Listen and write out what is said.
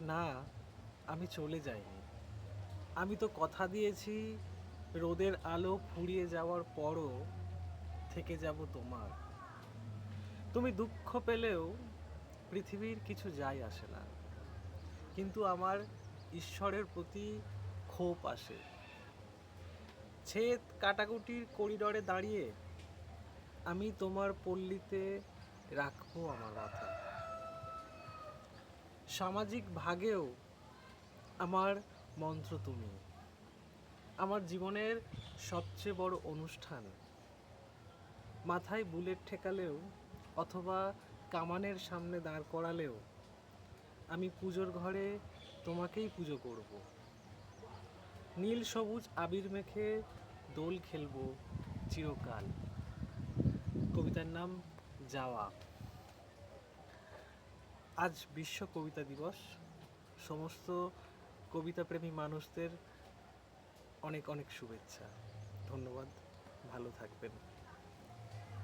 না, আমি চলে যাইনি। আমি তো কথা দিয়েছি রোদের আলো ফুরিয়ে যাওয়ার পরও থেকে যাব তোমার। তুমি দুঃখ পেলেও পৃথিবীর কিছু যায় আসে না, কিন্তু আমার ঈশ্বরের প্রতি ক্ষোভ আসে। ছেদ কাটাকুটির করিডরে দাঁড়িয়ে আমি তোমার পল্লীতে রাখবো আমার মাথা। সামাজিক ভাগেও আমার মন্ত্র তুমি, আমার জীবনের সবচেয়ে বড় অনুষ্ঠান। মাথায় বুলেট ঠেকালেও অথবা কামানের সামনে দাঁড় করালেও আমি পুজোর ঘরে তোমাকেই পুজো করব। নীল সবুজ আবির মেখে দোল খেলবো চিরকাল। কবিতার নাম যাওয়া। আজ বিশ্ব কবিতা দিবস। সমস্ত কবিতাপ্রেমী মানুষদের অনেক অনেক শুভেচ্ছা। ধন্যবাদ। ভালো থাকবেন।